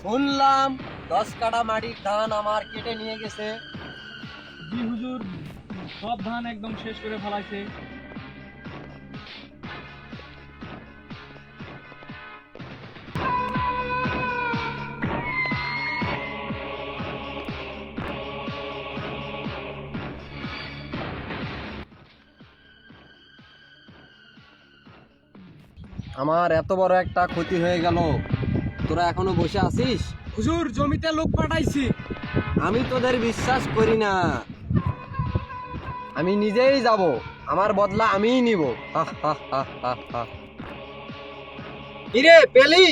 শুনলাম 10 কাঠা মাটির ধান আমার কেটে নিয়ে গেছে। জি হুজুর, সব ধান একদম শেষ করে ফেলাইছে। আমার এত বড় একটা ক্ষতি হয়ে গেল, তোরা এখনো বসে আছিস? হুজুর, জমিতে লোক পাঠাইছি। আমি তোদের বিশ্বাস করি না, আমি নিজেই যাব, আমার বদলা আমিই নিব। কিরে পেলি?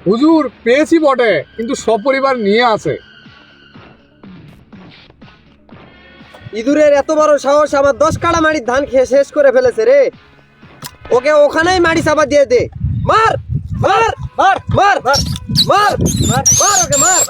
হুজুর, পেয়েছি বটে, কিন্তু সপরিবার নিয়ে আছে। ইঁদুরের এত বড় সাহস, আমার 10 কাঠা মাটির ধান খেয়ে শেষ করে ফেলেছে রে। ওকে ওখানেই মাটি চাপা দিয়ে দে। মার মার মার মার মার মার মার ওকে মার।